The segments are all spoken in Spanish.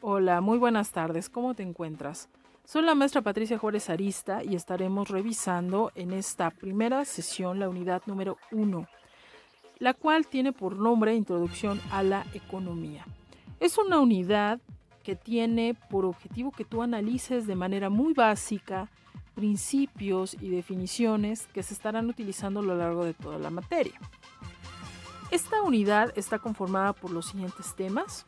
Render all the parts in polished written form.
Hola, muy buenas tardes. ¿Cómo te encuentras? Soy la maestra Patricia Juárez Arista y estaremos revisando en esta primera sesión la unidad número 1, la cual tiene por nombre Introducción a la Economía. Es una unidad que tiene por objetivo que tú analices de manera muy básica principios y definiciones que se estarán utilizando a lo largo de toda la materia. Esta unidad está conformada por los siguientes temas.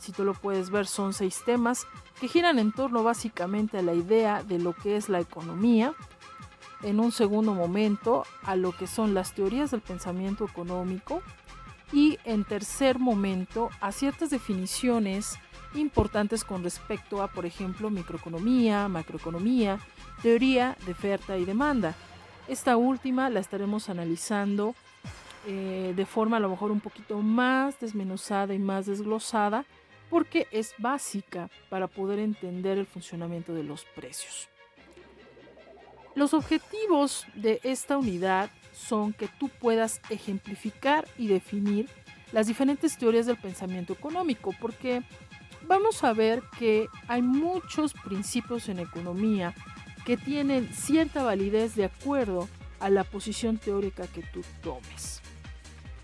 Si tú lo puedes ver, son 6 temas que giran en torno básicamente a la idea de lo que es la economía, en un segundo momento a lo que son las teorías del pensamiento económico y en tercer momento a ciertas definiciones importantes con respecto a, por ejemplo, microeconomía, macroeconomía, teoría de oferta y demanda. Esta última la estaremos analizando de forma a lo mejor un poquito más desmenuzada y más desglosada, porque es básica para poder entender el funcionamiento de los precios. Los objetivos de esta unidad son que tú puedas ejemplificar y definir las diferentes teorías del pensamiento económico, porque vamos a ver que hay muchos principios en economía que tienen cierta validez de acuerdo a la posición teórica que tú tomes.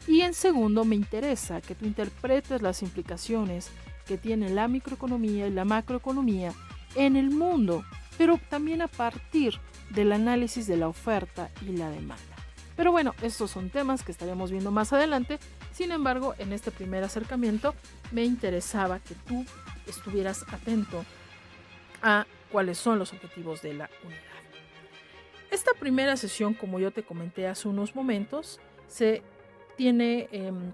Y en segundo, me interesa que tú interpretes las implicaciones que tiene la microeconomía y la macroeconomía en el mundo, pero también a partir del análisis de la oferta y la demanda. Pero bueno, estos son temas que estaremos viendo más adelante. Sin embargo, en este primer acercamiento me interesaba que tú estuvieras atento a cuáles son los objetivos de la unidad. Esta primera sesión, como yo te comenté hace unos momentos, se tiene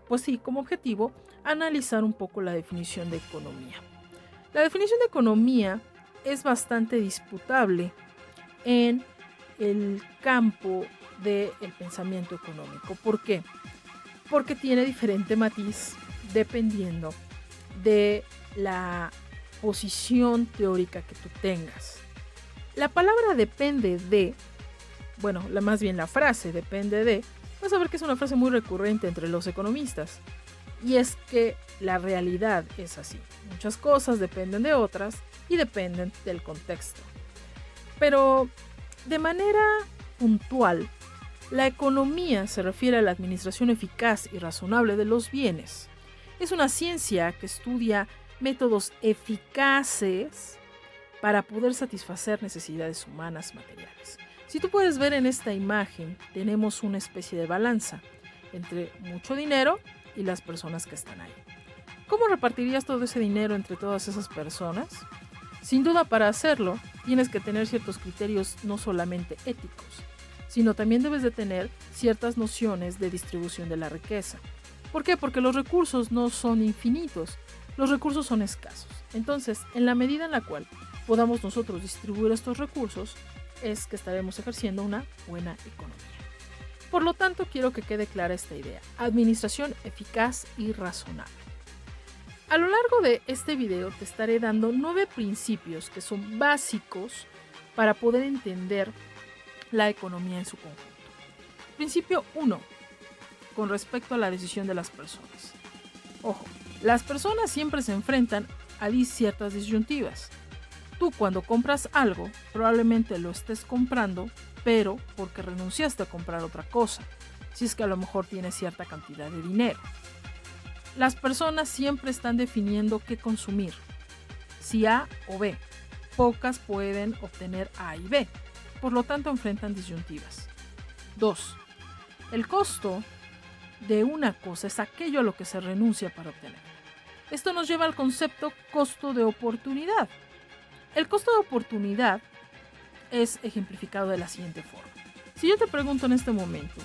pues sí, como objetivo analizar un poco la definición de economía. La definición de economía es bastante disputable en el campo del pensamiento económico. ¿Por qué? Porque tiene diferente matiz dependiendo de la posición teórica que tú tengas. La palabra depende de, bueno, más bien la frase depende de, vas a ver que es una frase muy recurrente entre los economistas. Y es que la realidad es así. Muchas cosas dependen de otras y dependen del contexto. Pero de manera puntual, la economía se refiere a la administración eficaz y razonable de los bienes. Es una ciencia que estudia métodos eficaces para poder satisfacer necesidades humanas materiales. Si tú puedes ver en esta imagen, tenemos una especie de balanza entre mucho dinero y las personas que están ahí. ¿Cómo repartirías todo ese dinero entre todas esas personas? Sin duda, para hacerlo, tienes que tener ciertos criterios no solamente éticos, sino también debes de tener ciertas nociones de distribución de la riqueza. ¿Por qué? Porque los recursos no son infinitos, los recursos son escasos. Entonces, en la medida en la cual podamos nosotros distribuir estos recursos, es que estaremos ejerciendo una buena economía. Por lo tanto, quiero que quede clara esta idea: administración eficaz y razonable. A lo largo de este video te estaré dando 9 principios que son básicos para poder entender la economía en su conjunto. Principio 1, con respecto a la decisión de las personas. Ojo, las personas siempre se enfrentan a ciertas disyuntivas. Tú, cuando compras algo, probablemente lo estés comprando, pero porque renunciaste a comprar otra cosa, si es que a lo mejor tienes cierta cantidad de dinero. Las personas siempre están definiendo qué consumir, si A o B. Pocas pueden obtener A y B, por lo tanto enfrentan disyuntivas. 2. El costo de una cosa es aquello a lo que se renuncia para obtenerla. Esto nos lleva al concepto costo de oportunidad. El costo de oportunidad es ejemplificado de la siguiente forma. Si yo te pregunto en este momento,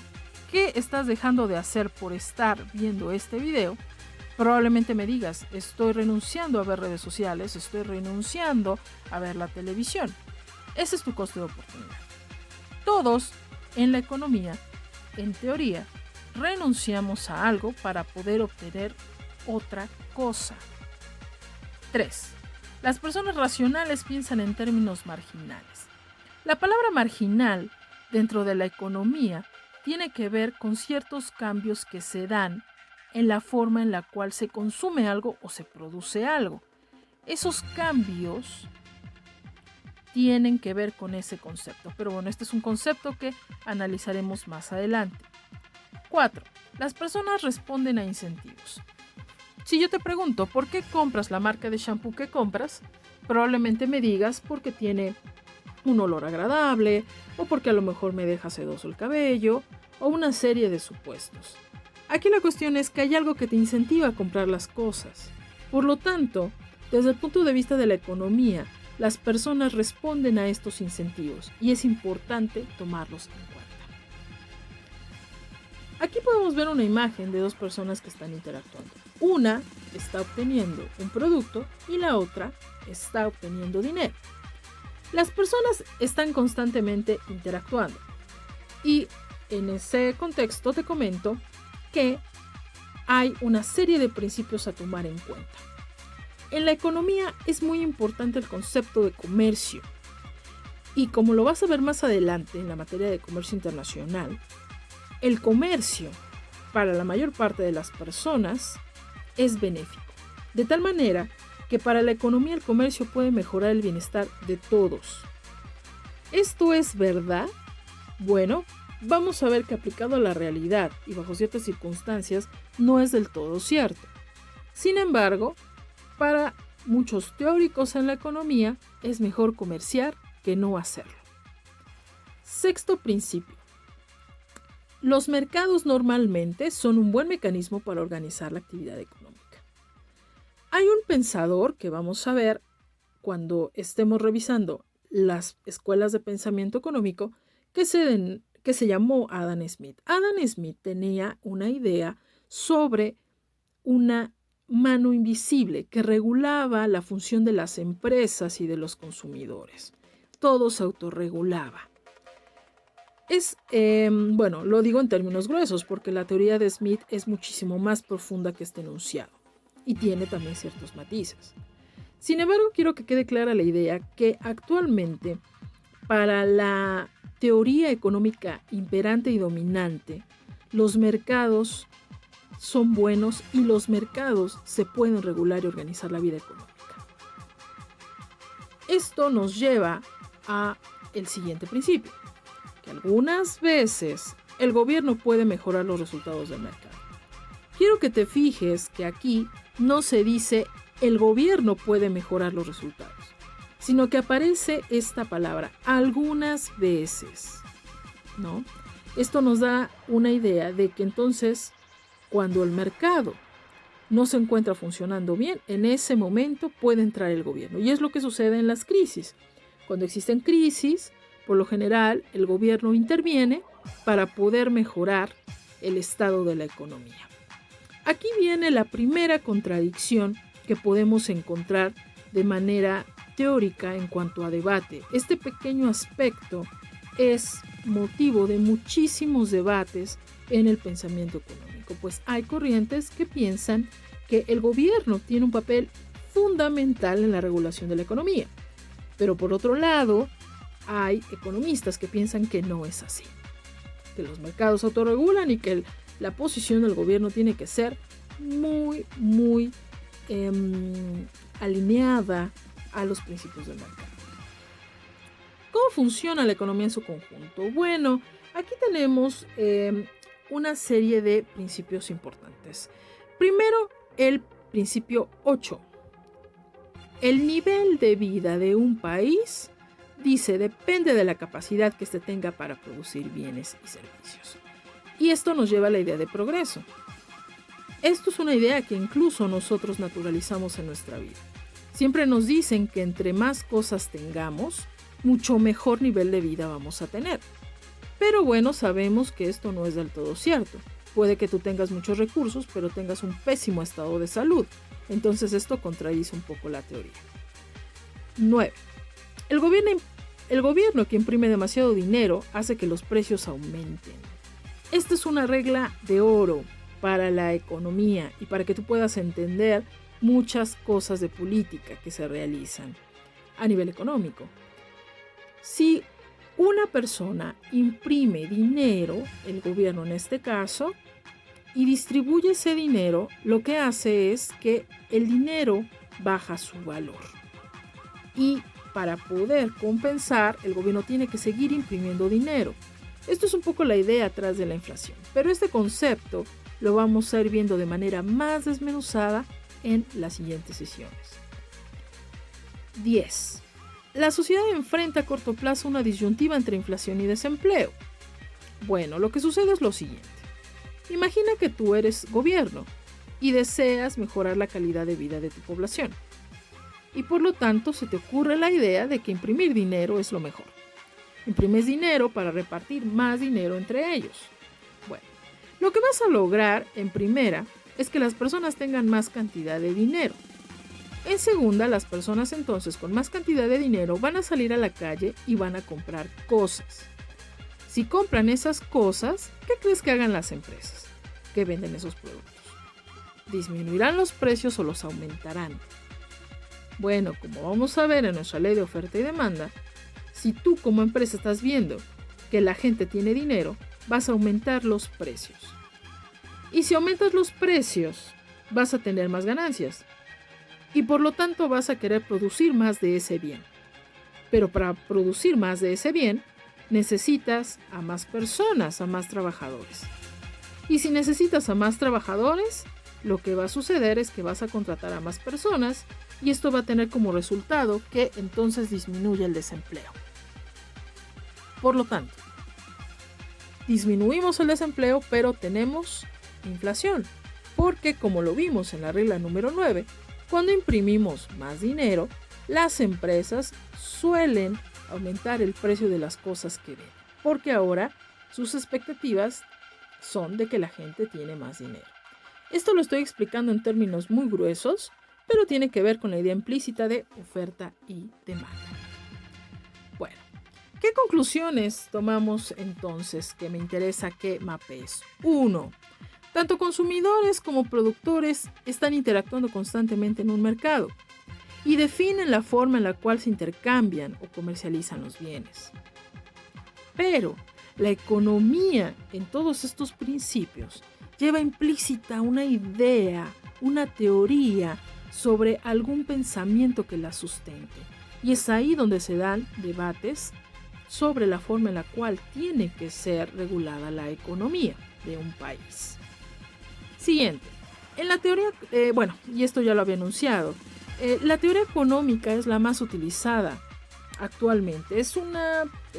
¿qué estás dejando de hacer por estar viendo este video? Probablemente me digas, estoy renunciando a ver redes sociales, estoy renunciando a ver la televisión. Ese es tu costo de oportunidad. Todos en la economía, en teoría, renunciamos a algo para poder obtener otra cosa. 3. Las personas racionales piensan en términos marginales. La palabra marginal dentro de la economía tiene que ver con ciertos cambios que se dan en la forma en la cual se consume algo o se produce algo. Esos cambios tienen que ver con ese concepto, pero bueno, este es un concepto que analizaremos más adelante. 4. Las personas responden a incentivos. Si yo te pregunto ¿por qué compras la marca de shampoo que compras?, probablemente me digas porque tiene un olor agradable, o porque a lo mejor me deja sedoso el cabello, o una serie de supuestos. Aquí la cuestión es que hay algo que te incentiva a comprar las cosas. Por lo tanto, desde el punto de vista de la economía, las personas responden a estos incentivos y es importante tomarlos en cuenta. Aquí podemos ver una imagen de dos personas que están interactuando. Una está obteniendo un producto y la otra está obteniendo dinero. Las personas están constantemente interactuando y en ese contexto te comento que hay una serie de principios a tomar en cuenta. En la economía es muy importante el concepto de comercio y como lo vas a ver más adelante en la materia de comercio internacional, el comercio para la mayor parte de las personas es benéfico, de tal manera que para la economía el comercio puede mejorar el bienestar de todos. ¿Esto es verdad? Bueno, vamos a ver que aplicado a la realidad y bajo ciertas circunstancias no es del todo cierto. Sin embargo, para muchos teóricos en la economía es mejor comerciar que no hacerlo. Sexto principio. Los mercados normalmente son un buen mecanismo para organizar la actividad económica. Hay un pensador que vamos a ver cuando estemos revisando las escuelas de pensamiento económico que se llamó Adam Smith. Adam Smith tenía una idea sobre una mano invisible que regulaba la función de las empresas y de los consumidores. Todo se autorregulaba. Lo digo en términos gruesos porque la teoría de Smith es muchísimo más profunda que este enunciado y tiene también ciertos matices. Sin embargo, quiero que quede clara la idea que actualmente para la teoría económica imperante y dominante, los mercados son buenos y los mercados se pueden regular y organizar la vida económica. Esto nos lleva a el siguiente principio, que algunas veces el gobierno puede mejorar los resultados del mercado. Quiero que te fijes que aquí no se dice el gobierno puede mejorar los resultados, sino que aparece esta palabra algunas veces, ¿no? Esto nos da una idea de que entonces cuando el mercado no se encuentra funcionando bien, en ese momento puede entrar el gobierno. Y es lo que sucede en las crisis. Cuando existen crisis, por lo general, el gobierno interviene para poder mejorar el estado de la economía. Aquí viene la primera contradicción que podemos encontrar de manera teórica en cuanto a debate. Este pequeño aspecto es motivo de muchísimos debates en el pensamiento económico, pues hay corrientes que piensan que el gobierno tiene un papel fundamental en la regulación de la economía, pero por otro lado hay economistas que piensan que no es así, que los mercados se autorregulan y que la posición del gobierno tiene que ser muy alineada a los principios del mercado. ¿Cómo funciona la economía en su conjunto? Bueno, aquí tenemos una serie de principios importantes. Primero, el principio 8. El nivel de vida de un país, dice, depende de la capacidad que éste tenga para producir bienes y servicios. Y esto nos lleva a la idea de progreso. Esto es una idea que incluso nosotros naturalizamos en nuestra vida. Siempre nos dicen que entre más cosas tengamos, mucho mejor nivel de vida vamos a tener. Pero bueno, sabemos que esto no es del todo cierto. Puede que tú tengas muchos recursos, pero tengas un pésimo estado de salud. Entonces esto contradice un poco la teoría. 9. El gobierno que imprime demasiado dinero hace que los precios aumenten. Esta es una regla de oro para la economía y para que tú puedas entender muchas cosas de política que se realizan a nivel económico. Si una persona imprime dinero, el gobierno en este caso, y distribuye ese dinero, lo que hace es que el dinero baja su valor. Y para poder compensar, el gobierno tiene que seguir imprimiendo dinero. Esto es un poco la idea atrás de la inflación, pero este concepto lo vamos a ir viendo de manera más desmenuzada en las siguientes sesiones. 10. La sociedad enfrenta a corto plazo una disyuntiva entre inflación y desempleo. Bueno, lo que sucede es lo siguiente. Imagina que tú eres gobierno y deseas mejorar la calidad de vida de tu población. Y por lo tanto se te ocurre la idea de que imprimir dinero es lo mejor. Imprimes dinero para repartir más dinero entre ellos. Bueno, lo que vas a lograr en primera es que las personas tengan más cantidad de dinero. En segunda, las personas entonces con más cantidad de dinero van a salir a la calle y van a comprar cosas. Si compran esas cosas, ¿qué crees que hagan las empresas que venden esos productos? ¿Disminuirán los precios o los aumentarán? Bueno, como vamos a ver en nuestra ley de oferta y demanda, si tú como empresa estás viendo que la gente tiene dinero, vas a aumentar los precios. Y si aumentas los precios, vas a tener más ganancias. Y por lo tanto vas a querer producir más de ese bien. Pero para producir más de ese bien, necesitas a más personas, a más trabajadores. Y si necesitas a más trabajadores, lo que va a suceder es que vas a contratar a más personas y esto va a tener como resultado que entonces disminuye el desempleo. Por lo tanto, disminuimos el desempleo, pero tenemos inflación. Porque como lo vimos en la regla número 9, cuando imprimimos más dinero, las empresas suelen aumentar el precio de las cosas que venden, porque ahora sus expectativas son de que la gente tiene más dinero. Esto lo estoy explicando en términos muy gruesos, pero tiene que ver con la idea implícita de oferta y demanda. Bueno, ¿qué conclusiones tomamos entonces que me interesa que mapees? 1. Tanto consumidores como productores están interactuando constantemente en un mercado y definen la forma en la cual se intercambian o comercializan los bienes. Pero la economía en todos estos principios lleva implícita una idea, una teoría sobre algún pensamiento que la sustente. Y es ahí donde se dan debates sobre la forma en la cual tiene que ser regulada la economía de un país. Siguiente. En la teoría, y esto ya lo había anunciado, la teoría económica es la más utilizada actualmente.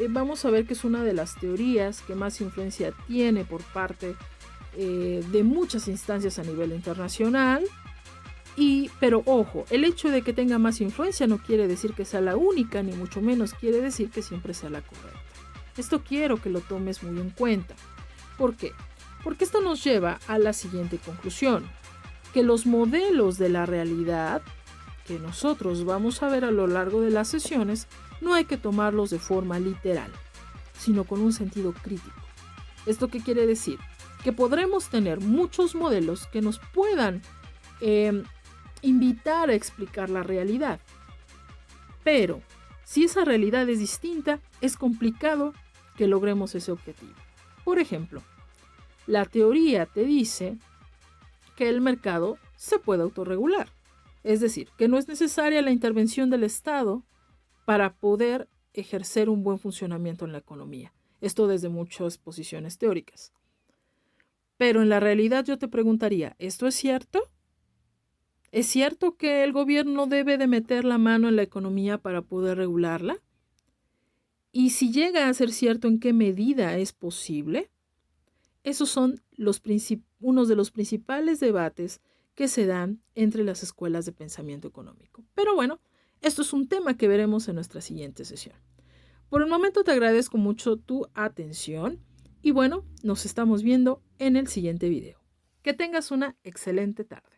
Vamos a ver que es una de las teorías que más influencia tiene por parte de muchas instancias a nivel internacional. Pero ojo, el hecho de que tenga más influencia no quiere decir que sea la única, ni mucho menos quiere decir que siempre sea la correcta. Esto quiero que lo tomes muy en cuenta. ¿Por qué? Porque esto nos lleva a la siguiente conclusión, que los modelos de la realidad que nosotros vamos a ver a lo largo de las sesiones no hay que tomarlos de forma literal, sino con un sentido crítico. ¿Esto qué quiere decir? Que podremos tener muchos modelos que nos puedan invitar a explicar la realidad. Pero si esa realidad es distinta, es complicado que logremos ese objetivo. Por ejemplo, la teoría te dice que el mercado se puede autorregular. Es decir, que no es necesaria la intervención del Estado para poder ejercer un buen funcionamiento en la economía. Esto desde muchas posiciones teóricas. Pero en la realidad yo te preguntaría, ¿esto es cierto? ¿Es cierto que el gobierno debe de meter la mano en la economía para poder regularla? Y si llega a ser cierto, ¿en qué medida es posible? Esos son unos de los principales debates que se dan entre las escuelas de pensamiento económico. Pero bueno, esto es un tema que veremos en nuestra siguiente sesión. Por el momento te agradezco mucho tu atención y bueno, nos estamos viendo en el siguiente video. Que tengas una excelente tarde.